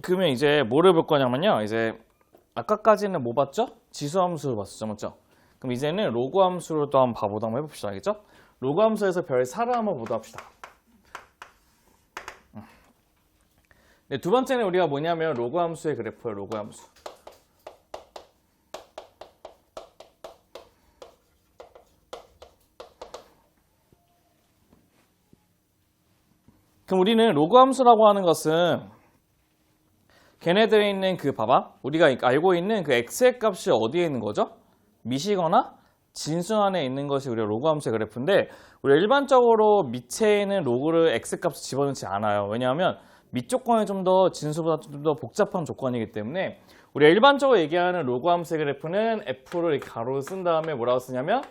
그러면 이제 뭐를 볼 거냐면요. 이제 아까까지는 뭐 봤죠? 지수함수를 봤었죠, 맞죠? 그럼 이제는 로그 함수를 또 한번 봐보다 한번 해봅시다, 알겠죠? 로그 함수에서 별 4를 한번 보다 합시다. 네, 두 번째는 우리가 뭐냐면 로그 함수의 그래프예요, 로그 함수. 그럼 우리는 로그 함수라고 하는 것은 걔네들에 있는 그 봐봐, 우리가 알고 있는 그 x의 값이 어디에 있는 거죠? 미시거나 진수 안에 있는 것이 우리가 로그 함수의 그래프인데, 우리가 일반적으로 밑에는 로그를 x 값을 집어넣지 않아요. 왜냐하면 밑 조건이 좀 더 진수보다 좀 더 복잡한 조건이기 때문에 우리가 일반적으로 얘기하는 로그 함수의 그래프는 f를 이렇게 가로로 쓴 다음에 뭐라고 쓰냐면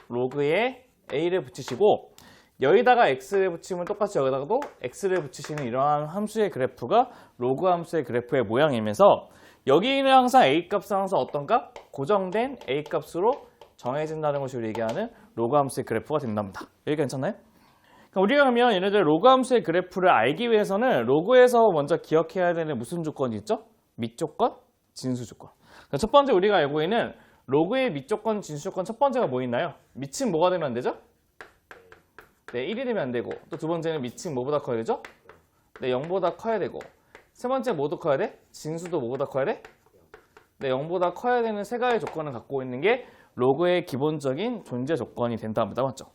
로그에 a를 붙이시고, 여기다가 x를 붙이면 똑같이 여기다가도 x를 붙이시는 이러한 함수의 그래프가 로그 함수의 그래프의 모양이면서, 여기는 항상 a 값은 항상 어떤 값? 고정된 a 값으로 정해진다는 것이 우리 얘기하는 로그 함수의 그래프가 된답니다. 여기 괜찮나요? 우리가 그러면 얘네들 로그 함수의 그래프를 알기 위해서는 로그에서 먼저 기억해야 되는 무슨 조건이 있죠? 밑 조건, 진수 조건. 첫 번째 우리가 알고 있는 로그의 밑 조건, 진수 조건 첫 번째가 뭐 있나요? 밑은 뭐가 되면 안 되죠? 네, 1이 되면 안 되고, 또 두 번째는 밑은 뭐보다 커야 되죠? 네, 0보다 커야 되고, 세 번째 뭐도 커야 돼? 진수도 뭐보다 커야 돼? 네, 0보다 커야 되는 세 가지 조건을 갖고 있는 게 로그의 기본적인 존재 조건이 된답니다. 맞죠?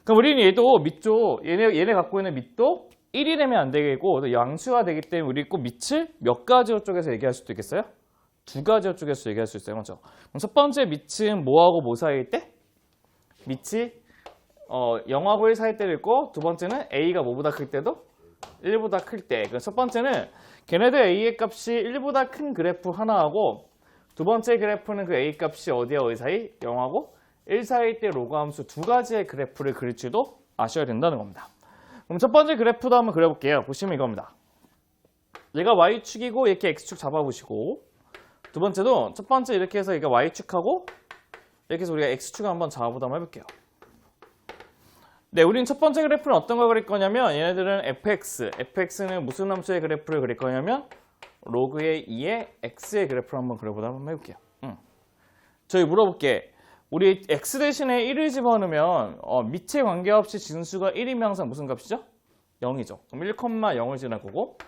그럼 우리는 얘도 밑쪽, 얘네 갖고 있는 밑도 1이 되면 안 되겠고, 또 양수가 되기 때문에 우리 꼭 밑을 몇 가지로 쪼개서 얘기할 수도 있겠어요? 두 가지로 쪼개서 얘기할 수 있어요. 맞죠? 그럼 첫 번째 밑은 뭐하고 뭐 사이일 때? 밑이 0하고 1 사이 때도 있고, 두 번째는 a가 뭐보다 클 때도 1보다 클 때. 그래서 첫 번째는 걔네들 a의 값이 1보다 큰 그래프 하나하고, 두 번째 그래프는 그 a 값이 어디와 어디 사이? 0하고 1 사이일 때 로그 함수 두 가지의 그래프를 그릴 줄도 아셔야 된다는 겁니다. 그럼 첫 번째 그래프도 한번 그려볼게요. 보시면 이겁니다. 얘가 y축이고 이렇게 x축 잡아보시고, 두 번째도 첫 번째 이렇게 해서 얘가 y축하고 이렇게 해서 우리가 x축을 한번 잡아보다 한번 해볼게요. 네, 우린 첫 번째 그래프는 어떤 걸 그릴 거냐면, 얘네들은 fx는 무슨 함수의 그래프를 그릴 거냐면 로그의 2의 x의 그래프를 한번 그려보다 한번 해볼게요. 저희 물어볼게. 우리 x 대신에 1을 집어넣으면 밑에 관계없이 진수가 1이면 항상 무슨 값이죠? 0이죠. 그럼 1,0을 지날 거고,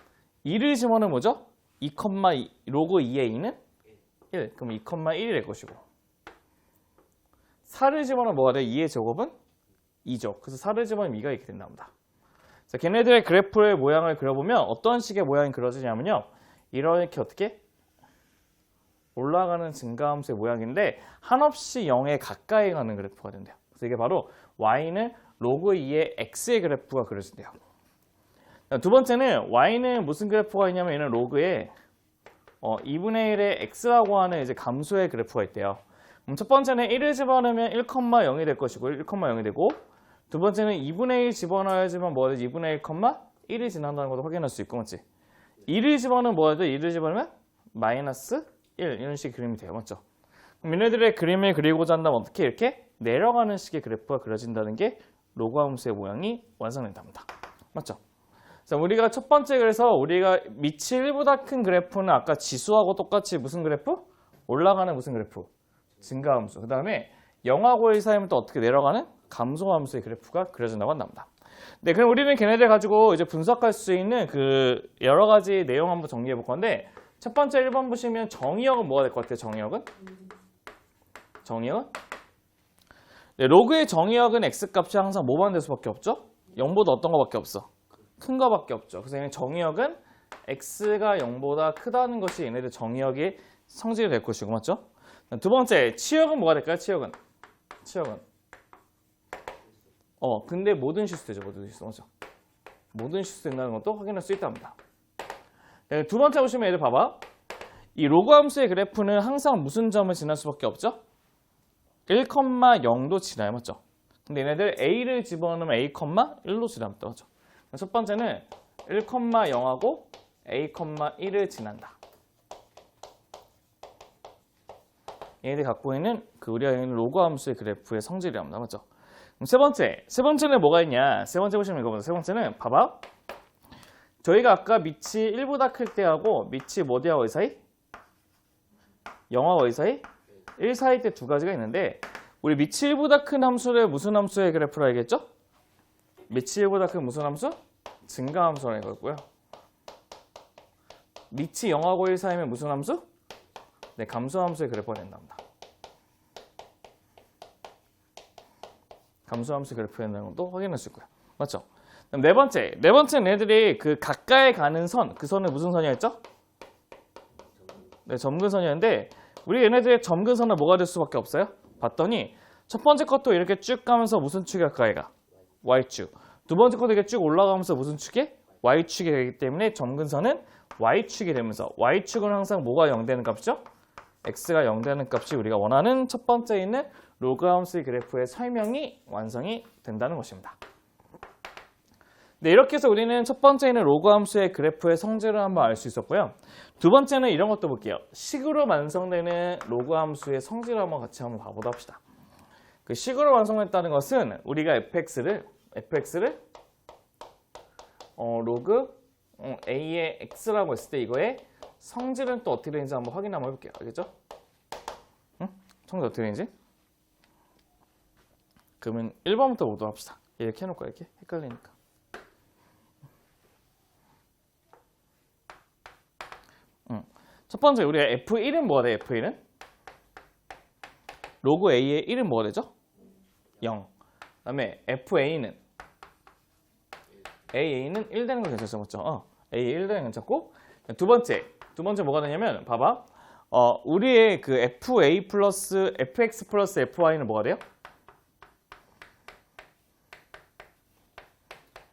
2를 집어넣으면 뭐죠? 2,2, 로그 2의 2는 1. 그럼 2,1이 될 것이고, 4를 집어넣으면 뭐가 돼? 2의 제곱은 2죠. 그래서 4를 집어넣으면 2가 이렇게 된답니다. 자, 걔네들의 그래프의 모양을 그려보면 어떤 식의 모양이 그려지냐면요, 이렇게 어떻게? 올라가는 증가함수의 모양인데 한없이 0에 가까이 가는 그래프가 된대요. 그래서 이게 바로 y는 로그 2의 x의 그래프가 그려진대요. 두 번째는 y는 무슨 그래프가 있냐면, 얘는 로그의 2분의 1의 x라고 하는 이제 감소의 그래프가 있대요. 첫 번째는 1을 집어넣으면 1,0이 될 것이고 1,0이 되고, 두 번째는 2분의 1 집어넣어야지만 뭐가 되지? 2분의 1,1이 지난다는 것도 확인할 수 있고, 맞지? 2를 집어넣으면 뭐가 되죠? 2를 집어넣으면 마이너스 1, 이런 식의 그림이 돼요. 맞죠? 그럼 얘네들의 그림을 그리고자 한다면 어떻게 이렇게 내려가는 식의 그래프가 그려진다는 게 로그 함수의 모양이 완성된답니다. 맞죠? 자, 우리가 첫 번째, 그래서 우리가 밑이 1보다 큰 그래프는 아까 지수하고 똑같이 무슨 그래프? 올라가는 무슨 그래프? 증가함수. 그 다음에 0하고 1 사이면 또 어떻게 내려가는? 감소함수의 그래프가 그려진다고 한답니다. 네, 그럼 우리는 걔네들 가지고 이제 분석할 수 있는 그 여러 가지 내용 한번 정리해 볼 건데, 첫 번째 1번 보시면 정의역은 뭐가 될 것 같아요? 정의역은? 네, 로그의 정의역은 x 값이 항상 뭐만 될 수밖에 없죠? 0보다 어떤 거밖에 없어? 큰 거밖에 없죠. 그래서 얘는 정의역은 x가 0보다 크다는 것이 얘네들 정의역의 성질이 될 것이고, 맞죠? 두 번째, 치역은 뭐가 될까요? 치역은 근데 모든 실수 되죠. 모든 실수. 맞죠? 모든 실수 된다는 것도 확인할 수 있답니다. 네, 두 번째 보시면 얘들 봐봐. 이 로그 함수의 그래프는 항상 무슨 점을 지날 수밖에 없죠? 1,0도 지나요. 맞죠? 근데 얘네들 a를 집어넣으면 a,1로 지납니다. 맞죠? 첫 번째는 1,0하고 a,1을 지난다. 얘네들이 갖고 있는 그 우리가 있는 로그 함수의 그래프의 성질이랍니다. 맞죠? 그럼 세 번째는 뭐가 있냐? 세 번째 보시면 이거보다 세 번째는 봐봐. 저희가 아까 밑이 1보다 클 때하고 밑이 뭐 대하고 이 사이? 0하고 이 사이? 1 사이 때 두 가지가 있는데 우리 밑이 1보다 큰 함수를 무슨 함수의 그래프라 알겠죠? 밑이 1보다 큰 무슨 함수? 증가함수라는 거고요. 밑이 0하고 1 사이면 무슨 함수? 네, 감소함수의 그래프가 된답니다. 감소함수의 그래프가 된다는 것도 확인할 수 있고요. 맞죠? 그럼 네 번째는 얘들이 그 가까이 가는 선, 그 선은 무슨 선이었죠? 네, 점근선이었는데 우리 얘네들의 점근선은 뭐가 될 수밖에 없어요? 봤더니 첫 번째 것도 이렇게 쭉 가면서 무슨 축이 가까이 가? Y축. 두 번째 것도 이렇게 쭉 올라가면서 무슨 축이? Y축이 되기 때문에 점근선은 Y축이 되면서 Y축은 항상 뭐가 0 되는 값이죠? X가 0 되는 값이 우리가 원하는 첫 번째 있는 로그 함수의 그래프의 설명이 완성이 된다는 것입니다. 네, 이렇게 해서 우리는 첫 번째는 로그 함수의 그래프의 성질을 한번 알 수 있었고요. 두 번째는 이런 것도 볼게요. 식으로 완성되는 로그 함수의 성질을 한번 같이 한번 봐보도록 합시다. 그 식으로 완성됐다는 것은 우리가 fx를 로그 a의 x라고 했을 때 이거의 성질은 또 어떻게 되는지 한번 확인 한번 해볼게요. 알겠죠? 응? 성질 어떻게 되는지? 그러면 1번부터 보도록 합시다. 이렇게 해놓을까 이렇게? 헷갈리니까. 첫 번째 우리가 F1은 뭐가 돼? F1은? 로그 A의 1은 뭐가 되죠? 0. 그 다음에 FA는? AA는 1 되는 거 괜찮죠? 맞죠? A 1 되는 거 괜찮고 두 번째 뭐가 되냐면 봐봐. 우리의 그 FA 플러스 FX 플러스 FY는 뭐가 돼요?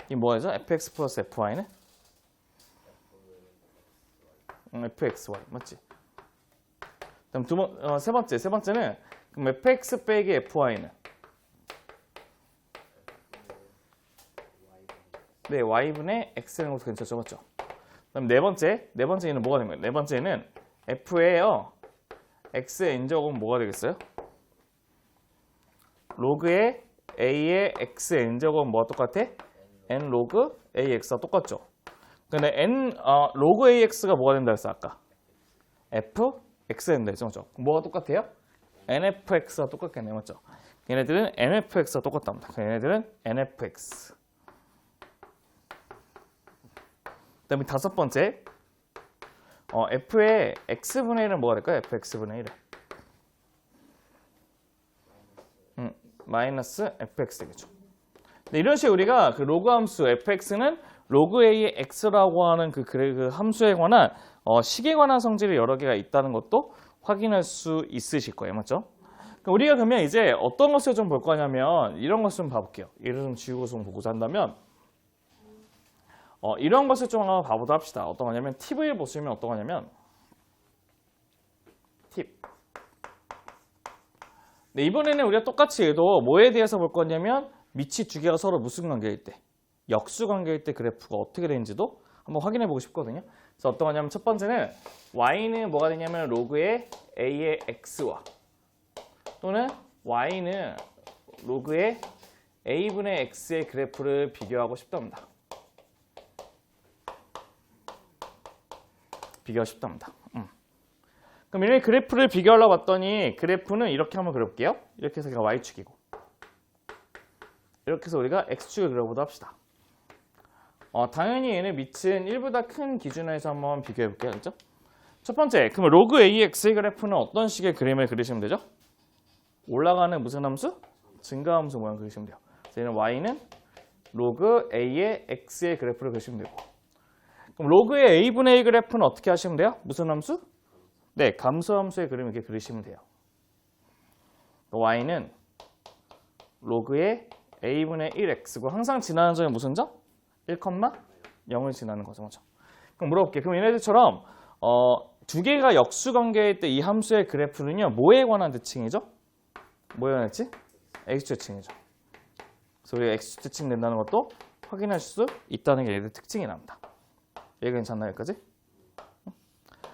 이게 뭐죠? FX 플러스 FY는? FXY 맞지? 그다음 세 번째는 그럼 FX 빼기 FY는? 네, Y분의 X라는 것도 괜찮죠, 맞죠? 그럼 네 번째는 뭐가 되는 거예요? 네 번째는 F에요. X의 N제곱은 뭐가 되겠어요? 로그의 A의 X의 N제곱은 뭐가 똑같아? N 로그 AX가 똑같죠? 근데 로그 AX가 뭐가 된다 했어 아까? FX 된다 했죠, 맞죠? 뭐가 똑같아요? NFX가 똑같겠네요, 맞죠? 얘네들은 NFX가 똑같답니다. 얘네들은 NFX. 그다음에 다섯 번째, F의 X분의 1은 뭐가 될까요? FX분의 1은 마이너스 FX 되겠죠. 이런 식으로 우리가 그 로그 함수 fx는 로그 a의 x라고 하는 그 함수에 관한 식에 관한 성질이 여러 개가 있다는 것도 확인할 수 있으실 거예요, 맞죠? 우리가 그러면 이제 어떤 것을 좀 볼 거냐면 이런 것을 좀 봐볼게요. 예를 좀 지우고서 좀 보고자 한다면 이런 것을 좀 한번 봐보도록 합시다. 어떤 거냐면 팁을 보시면 어떤 거냐면 팁. 네, 이번에는 우리가 똑같이 해도 뭐에 대해서 볼 거냐면 밑이 두 개가 서로 무슨 관계일 때, 역수 관계일 때 그래프가 어떻게 되는지도 한번 확인해 보고 싶거든요. 그래서 어떤 거냐면 첫 번째는 y는 뭐가 되냐면 로그의 a의 x와 또는 y는 로그의 a분의 x의 그래프를 비교하고 싶답니다. 비교하고 싶답니다. 그럼 이렇게 그래프를 비교하려고 봤더니 그래프는 이렇게 한번 그려볼게요. 이렇게 해서 얘가 y축이고 이렇게 해서 우리가 x축을 그려보도록 합시다. 당연히 얘는 밑은 1보다 큰 기준으로 해서 한번 비교해 볼게요. 그렇죠? 첫 번째, 그럼 로그 AX의 그래프는 어떤 식의 그림을 그리시면 되죠? 올라가는 무슨 함수? 증가함수 모양 그리시면 돼요. 그래서 얘는 y는 로그 A의 X의 그래프를 그리시면 되고 그럼 로그의 A분의 A 그래프는 어떻게 하시면 돼요? 무슨 함수? 네, 감소함수의 그림을 이렇게 그리시면 돼요. y는 로그의 a분의 1x고 항상 지나는 점이 무슨 점? 1,0을 지나는 거죠. 그렇죠? 그럼 물어볼게요. 그럼 얘네들처럼 두 개가 역수관계일 때 이 함수의 그래프는요. 뭐에 관한 대칭이죠? 뭐에 관한 대칭? x축 대칭이죠. 그래서 우리가 x축 대칭 된다는 것도 확인할 수 있다는 게 얘들 특징이 납니다. 얘 괜찮나요? 여기까지?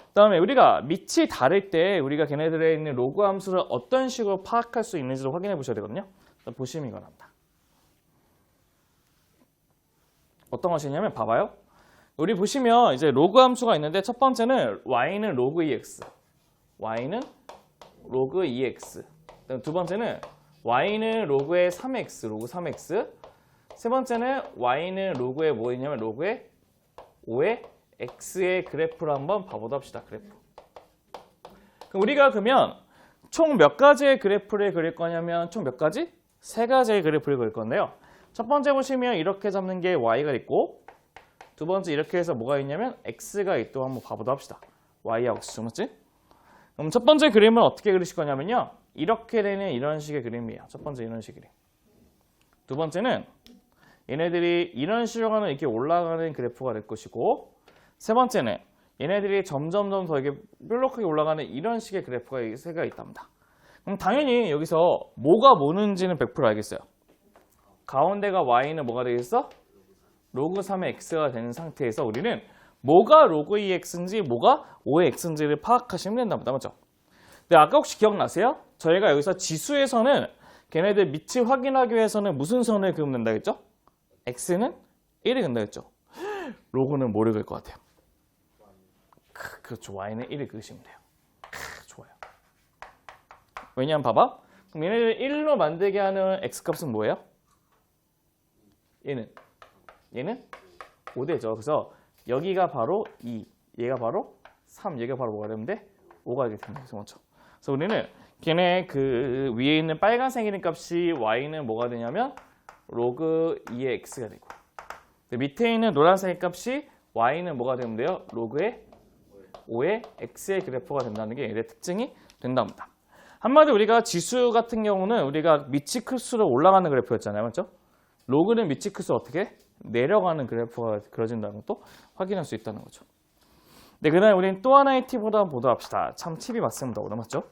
그다음에 우리가 밑이 다를 때 우리가 걔네들에 있는 로그 함수를 어떤 식으로 파악할 수 있는지를 확인해 보셔야 되거든요. 보시면 이거 납니다. 어떤 것이냐면 봐봐요. 우리 보시면 이제 로그 함수가 있는데 첫 번째는 y는 로그 2x, y는 로그 2x. 두 번째는 y는 로그의 3x, 로그 3x. 세 번째는 y는 로그의 뭐 있냐면 로그의 5의 x의 그래프를 한번 봐보도록 합시다. 그래프. 그럼 우리가 그러면 총 몇 가지의 그래프를 그릴 거냐면 총 몇 가지? 세 가지의 그래프를 그릴 건데요. 첫 번째 보시면 이렇게 잡는 게 y가 있고 두 번째 이렇게 해서 뭐가 있냐면 x가 있도록 한번 봐보도록 합시다. y하고 x 맞지? 그럼 첫 번째 그림은 어떻게 그리실 거냐면요. 이렇게 되는 이런 식의 그림이에요. 첫 번째 이런 식의 그림. 두 번째는 얘네들이 이런 식으로 가는 이렇게 올라가는 그래프가 될 것이고 세 번째는 얘네들이 점점점 더 이게 뾰족하게 올라가는 이런 식의 그래프가 세 개가 있답니다. 그럼 당연히 여기서 뭐가 뭐는지는 100% 알겠어요. 가운데가 y는 뭐가 되겠어? 로그 3의 x가 되는 상태에서 우리는 뭐가 로그 2x인지 뭐가 5의 x인지를 파악하시면 된답니다. 맞죠? 근데 아까 혹시 기억나세요? 저희가 여기서 지수에서는 걔네들 밑을 확인하기 위해서는 무슨 선을 그으면 된다 했죠? x는 1을 그은다 했죠? 로그는 뭐를 그을 것 같아요? 그렇죠. y는 1을 그으시면 돼요. 좋아요. 왜냐면 봐봐. 그럼 얘네를 1로 만들게 하는 x값은 뭐예요? 얘는 5대죠. 그래서 여기가 바로 2, 얘가 바로 3, 얘가 바로 뭐가 되는데 5가 되게 됩니다. 그래서 우리는 걔네 그 위에 있는 빨간색 이름 값이 y는 뭐가 되냐면 로그 2의 x가 되고 밑에 있는 노란색 값이 y는 뭐가 되면 돼요? 로그의 5의 x의 그래프가 된다는 게 얘의 특징이 된답니다. 한마디로 우리가 지수 같은 경우는 우리가 밑이 클수록 올라가는 그래프였잖아요. 맞죠? 로그는 밑이 클수록 어떻게? 내려가는 그래프가 그려진다는 것도 확인할 수 있다는 거죠. 네, 그 다음에 우리는 또 하나의 팁보다 보도록 합시다. 참 팁이 맞습니다. 오늘 맞죠?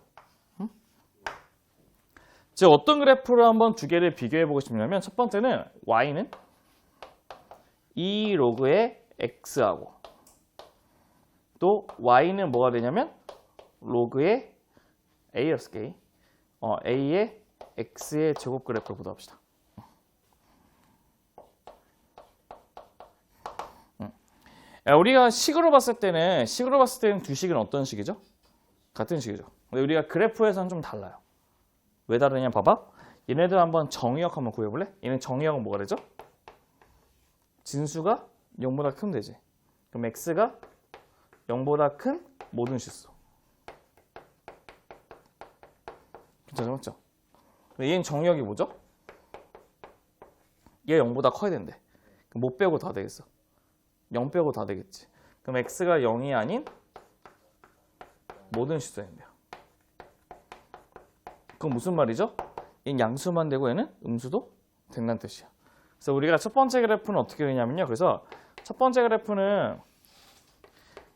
즉 어떤 그래프를 한번 두 개를 비교해 보고 싶냐면 첫 번째는 y는 2 로그의 x하고 또 y는 뭐가 되냐면 로그의 a의 x의 제곱 그래프를 보도록 합시다. 우리가 식으로 봤을 때는 두 식은 어떤 식이죠? 같은 식이죠. 근데 우리가 그래프에서는 좀 달라요. 왜 다르냐 봐봐. 얘네들 한번 정의역 한번 구해볼래? 얘는 정의역은 뭐가 되죠? 진수가 0보다 크면 되지. 그럼 x가 0보다 큰 모든 실수. 괜찮죠? 맞죠? 얘는 정의역이 뭐죠? 얘 0보다 커야 된대. 그럼 못 빼고 다 되겠어. 0 빼고 다 되겠지. 그럼 x가 0이 아닌 모든 실수가 된대요. 그건 무슨 말이죠? 얘는 양수만 되고 얘는 음수도 된다는 뜻이야. 그래서 우리가 첫 번째 그래프는 어떻게 그리냐면요. 그래서 첫 번째 그래프는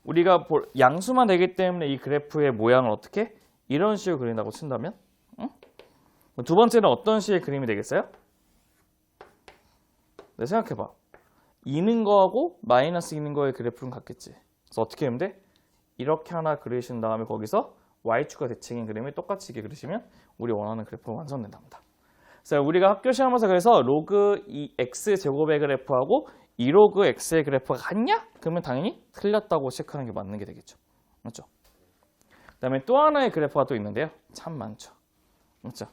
우리가 양수만 되기 때문에 이 그래프의 모양을 어떻게? 이런 식으로 그린다고 친다면? 응? 두 번째는 어떤 식의 그림이 되겠어요? 네, 생각해봐. 있는 거하고 마이너스 있는 거의 그래프는 같겠지. 그래서 어떻게 하면 돼? 이렇게 하나 그리신 다음에 거기서 y축과 대칭인 그림을 똑같이 이렇게 그리시면 우리 원하는 그래프가 완성된답니다. 그래서 우리가 학교 시험에서 그래서 로그 2x 제곱의 그래프하고 2로그 x의 그래프가 같냐? 그러면 당연히 틀렸다고 체크하는 게 맞는 게 되겠죠. 맞죠? 그 다음에 또 하나의 그래프가 또 있는데요. 참 많죠. 맞죠?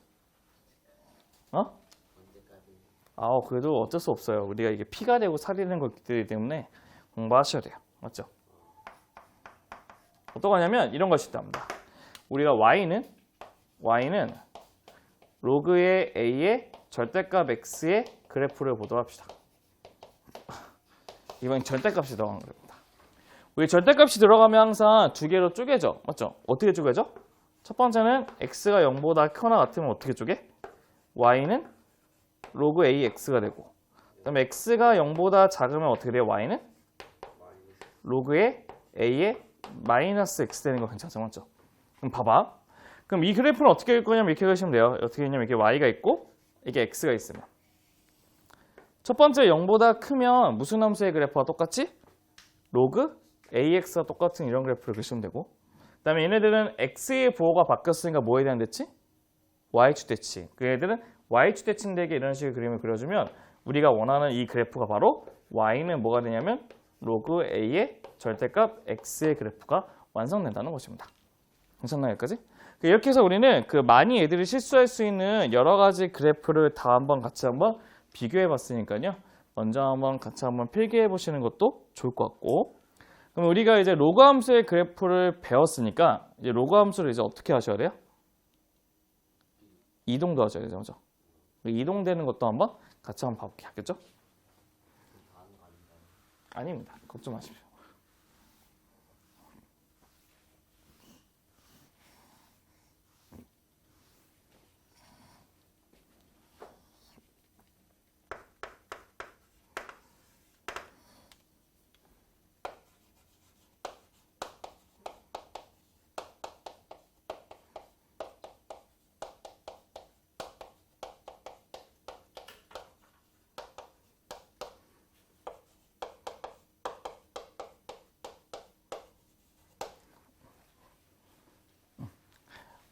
그래도 어쩔 수 없어요. 우리가 이게 피가 되고 살이 되는 것들이기 때문에 공부하셔야 돼요. 맞죠? 어떤 거냐면 이런 것이 있답니다. 우리가 y는 로그의 a의 절대값 x의 그래프를 보도록 합시다. 이번 절대값이 들어간 겁니다. 우리 절대값이 들어가면 항상 두 개로 쪼개져. 맞죠? 어떻게 쪼개져? 첫 번째는 x가 0보다 크거나 같으면 어떻게 쪼개? y는 로그 ax가 되고 그다음에 x가 0보다 작으면 어떻게 돼요? y는 로그의 a의 마이너스 x 되는 거 괜찮죠? 맞죠? 그럼 봐봐. 그럼 이 그래프는 어떻게 그릴 거냐면 이렇게 그리시면 돼요. 어떻게 그리냐면 이렇게 y가 있고 이게 x가 있으면 첫 번째 0보다 크면 무슨 함수의 그래프와 똑같이? 로그 ax와 똑같은 이런 그래프를 그리시면 되고 그 다음에 얘네들은 x의 부호가 바뀌었으니까 뭐에 대한 대칭? y축 대칭. 그 애들은 y축 대칭되게 이런 식의 그림을 그려주면 우리가 원하는 이 그래프가 바로 y는 뭐가 되냐면 로그 A의 절대값 X의 그래프가 완성된다는 것입니다. 괜찮나요, 여기까지? 이렇게 해서 우리는 그 많이 애들이 실수할 수 있는 여러 가지 그래프를 다 한번 같이 한번 비교해 봤으니까요. 먼저 한번 같이 한번 필기해 보시는 것도 좋을 것 같고. 그럼 우리가 이제 로그 함수의 그래프를 배웠으니까 이제 로그 함수를 이제 어떻게 하셔야 돼요? 이동도 하셔야 되죠, 그죠? 이동되는 것도 한번 같이 한번 봐볼게요, 알겠죠? 아닙니다. 걱정 마십시오.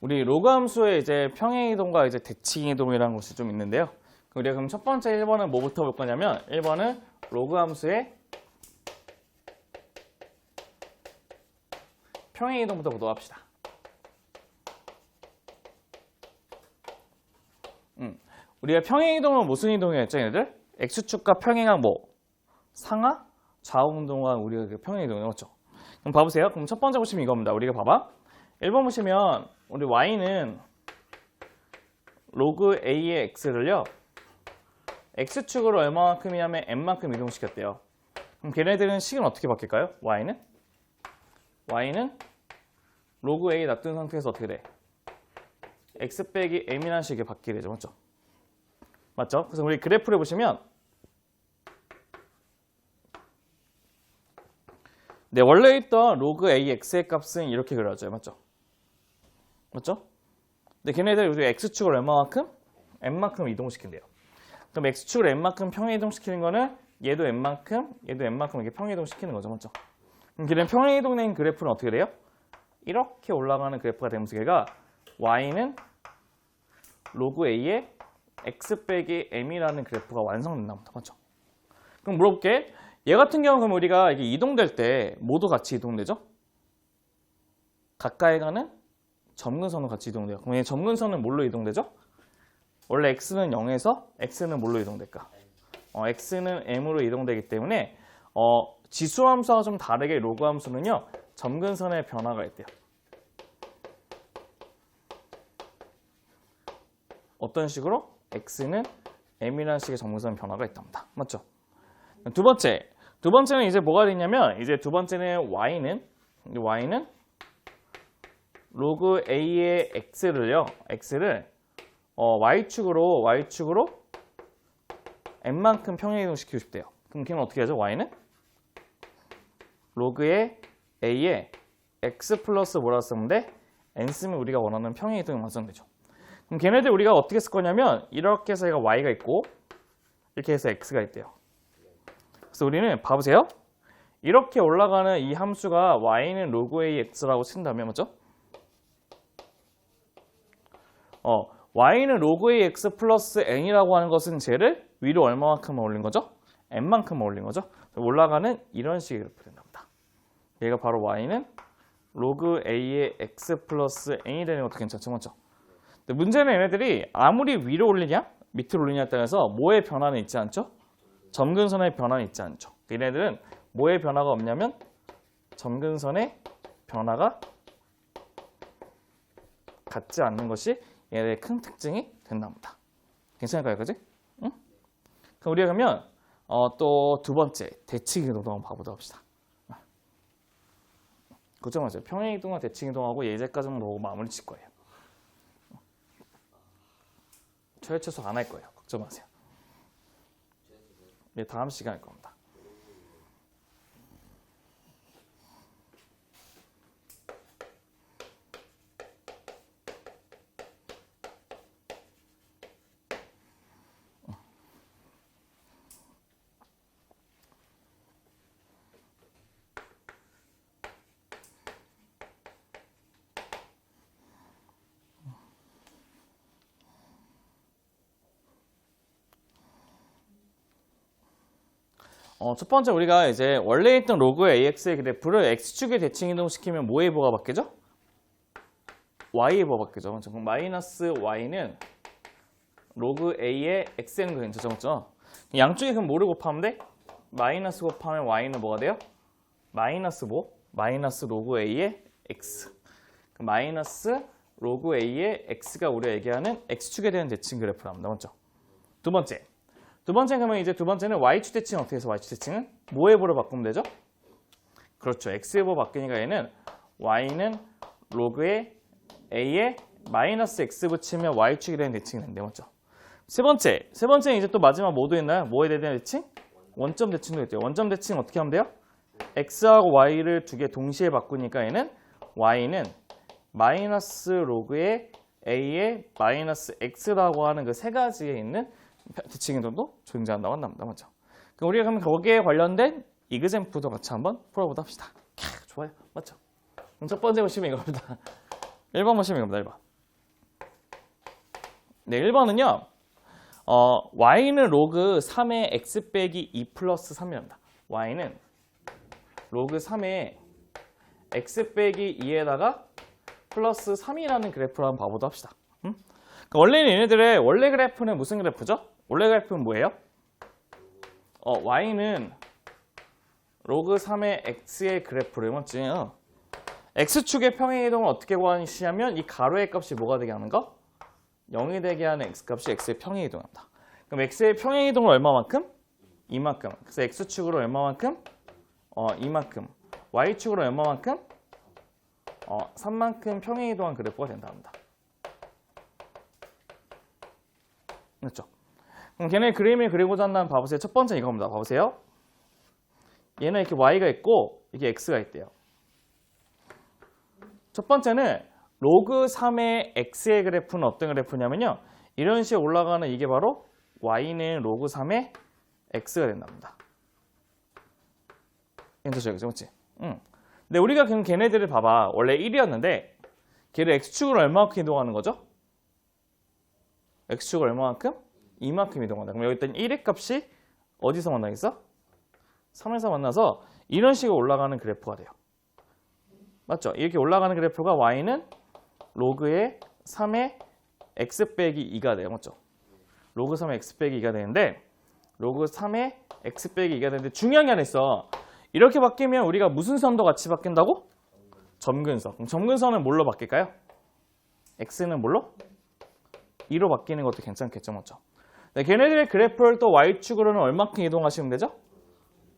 우리 로그 함수의 이제 평행 이동과 이제 대칭 이동이라는 것이 좀 있는데요. 우리가 그럼 첫 번째 1번은 뭐부터 볼 거냐면 1번은 로그 함수의 평행 이동부터 보도록 합시다. 우리가 평행 이동은 무슨 이동이었죠, 얘네들? X축과 평행한 뭐 상하, 좌우 운동과 우리가 그 평행 이동이었죠. 그럼 봐보세요. 그럼 첫 번째 보시면 이겁니다. 우리가 봐봐. 1번 보시면 우리 y는 로그 a의 x를요. x축으로 얼마만큼이냐면 n만큼 이동시켰대요. 그럼 걔네들은 식은 어떻게 바뀔까요? y는 로그 a 놔둔 상태에서 어떻게 돼? x 빼기 m이라는 식이 바뀌게 되죠. 맞죠? 맞죠? 그래서 우리 그래프를 보시면 네, 원래 있던 로그 a x의 값은 이렇게 그려져요. 맞죠? 맞죠? 근데 걔네들 우리 x축을 얼마만큼? n만큼 이동시킨대요. 그럼 x축을 n만큼 평행 이동시키는 거는 얘도 n만큼, 얘도 n만큼 이렇게 평행 이동시키는 거죠. 맞죠? 그럼 걔는 평행 이동된 그래프는 어떻게 돼요? 이렇게 올라가는 그래프가 되면서 걔가 y는 로그 a의 x 빼기 m이라는 그래프가 완성된답니다. 맞죠? 그럼 물어볼게. 얘 같은 경우는 그럼 우리가 이게 이동될 때 모두 같이 이동되죠? 가까이 가는 점근선으로 같이 이동돼요. 그럼 얘 점근선은 뭘로 이동되죠? 원래 x는 0에서 x는 뭘로 이동될까? x는 m으로 이동되기 때문에 지수 함수와 좀 다르게 로그 함수는요. 점근선의 변화가 있대요. 어떤 식으로? x는 m이라는 식의 점근선 변화가 있답니다. 맞죠? 두 번째는 이제 뭐가 되냐면 이제 두 번째는 y는 로그 a의 x를 y축으로 n만큼 평행 이동시키고 싶대요. 그럼 걔는 어떻게 하죠? y는 로그의 a의 x 플러스 뭐라 썼는데 n 쓰면 우리가 원하는 평행 이동이 완성되죠. 그럼 걔네들 우리가 어떻게 쓸 거냐면 이렇게 해서 얘가 y가 있고 이렇게 해서 x가 있대요. 그래서 우리는 봐보세요. 이렇게 올라가는 이 함수가 y는 로그 a x라고 친다면 맞죠? y는 로그 a x 플러스 n이라고 하는 것은 쟤를 위로 얼마만큼 올린 거죠? n만큼 올린 거죠? 올라가는 이런 식의 그래프 된답니다. 얘가 바로 y는 로그 a의 x 플러스 n이 되는 것도 괜찮죠? 맞죠? 근데 문제는 얘네들이 아무리 위로 올리냐 밑으로 올리냐에 따라서 뭐의 변화는 있지 않죠? 점근선의 변화는 있지 않죠. 얘네들은 뭐의 변화가 없냐면 점근선의 변화가 같지 않는 것이 얘네들의 큰 특징이 된답니다. 괜찮을까요? 그지? 응? 그럼 우리가 그러면 또 두 번째 대칭 이동도 한번 봐보도록 합시다. 걱정 마세요. 평행 이동과 대칭 이동하고 예제까지만 보고 마무리 칠 거예요. 최초 안 할 거예요. 걱정 마세요. 네, 다음 시간일 겁니다. 첫 번째 우리가 이제 원래 있던 로그 AX의 그래프를 X축에 대칭 이동시키면 뭐의 부가 바뀌죠? Y의 부가 바뀌죠. 그럼 마이너스 Y는 로그 A의 X는 괜찮죠? 맞죠? 양쪽에 그럼 뭐를 곱하면 돼? 마이너스 곱하면 Y는 뭐가 돼요? 마이너스 뭐? 마이너스 로그 A의 X. 마이너스 로그 A의 X가 우리가 얘기하는 X축에 대한 대칭 그래프랍니다. 맞죠? 두 번째 그러면 이제 두 번째는 Y축 대칭 어떻게 해서 Y축 대칭은 뭐의 부로 바꾸면 되죠? 그렇죠. X의 부 바뀌니까 얘는 Y는 로그의 A에 마이너스 X 붙이면 Y축에 대한 대칭이 된대. 맞죠? 세 번째는 이제 또 마지막 뭐도 있나요? 뭐에 대한 대칭? 원점 대칭도 있대요. 원점 대칭 어떻게 하면 돼요? X하고 Y를 두 개 동시에 바꾸니까 얘는 Y는 마이너스 로그의 A에 마이너스 X라고 하는 그 세 가지에 있는 대칭 이동도 존재한다고 한답니다. 맞죠? 그럼 우리가 그럼 거기에 관련된 이그젬플도 같이 한번 풀어보다 합시다. 좋아요. 맞죠? 그럼 첫 번째 보시면 이겁니다. 1번 보시면 이겁니다. 1번. 네, 1번은요. y는 로그 3의 x 빼기 2 플러스 3이랍니다. y는 로그 3의 x 빼기 2에다가 플러스 3이라는 그래프를 한번 봐보도록 합시다. 그러니까 원래는 얘네들의 원래 그래프는 무슨 그래프죠? 원래 그래프는 뭐예요? y는 로그 3의 x의 그래프를 맞지? x축의 평행이동을 어떻게 구하시냐면 이 가로의 값이 뭐가 되게 하는 거? 0이 되게 하는 x값이 x의 평행이동합니다. 그럼 x의 평행이동을 얼마만큼? 이만큼. 그래서 x축으로 얼마만큼? 이만큼. y축으로 얼마만큼? 3만큼 평행이동한 그래프가 된답니다. 그렇죠? 그럼 걔네 그림을 그리고자 한다면 봐보세요. 첫 번째 이겁니다. 봐보세요. 얘는 이렇게 y가 있고 이게 x가 있대요. 첫 번째는 로그 3의 x의 그래프는 어떤 그래프냐면요. 이런 식으로 올라가는 이게 바로 y는 로그 3의 x가 된답니다. 괜찮죠? 그렇지? 근데 우리가 그럼 걔네들을 봐봐. 원래 1이었는데 걔를 x축으로 얼마만큼 이동하는 거죠? x축을 얼마만큼? 이만큼 이동한다. 그럼 여기 있던 1의 값이 어디서 만나겠어? 3에서 만나서 이런 식으로 올라가는 그래프가 돼요. 맞죠? 이렇게 올라가는 그래프가 y는 로그의 3의 x 빼기 2가 돼요. 맞죠? 로그 3의 x 빼기 2가 되는데 로그 3의 x 빼기 2가 되는데 중요한 게 하나 있어. 이렇게 바뀌면 우리가 무슨 선도 같이 바뀐다고? 점근선. 그럼 점근선은 뭘로 바뀔까요? x는 뭘로? 2로 바뀌는 것도 괜찮겠죠. 맞죠? 네, 걔네들의 그래프를 또 y축으로는 얼마큼 이동하시면 되죠?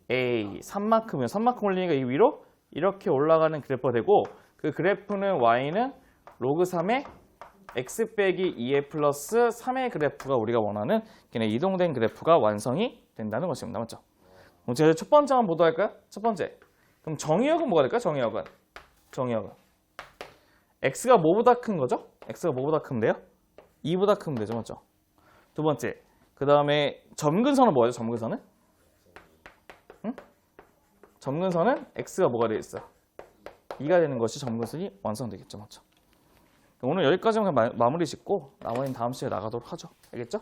3만큼이요. 3만큼 올리니까 이 위로 이렇게 올라가는 그래프가 되고 그 그래프는 y는 로그 3의 x 빼기 2의 플러스 3의 그래프가 우리가 원하는 걔네 이동된 그래프가 완성이 된다는 것입니다. 맞죠? 그럼 제가 첫 번째 한번 보도록 할까요? 첫 번째. 그럼 정의역은 뭐가 될까요? 정의역은. x가 뭐보다 큰 거죠? x가 뭐보다 크면 돼요? 2보다 크면 되죠. 맞죠? 두 번째. 그 다음에 점근선은 뭐예요? 점근선은? 점근선은 x가 뭐가 되어 있어요? 2가 되는 것이 점근선이 완성되겠죠. 맞죠? 오늘 여기까지만 마무리 짓고 나머지는 다음 시간에 나가도록 하죠. 알겠죠?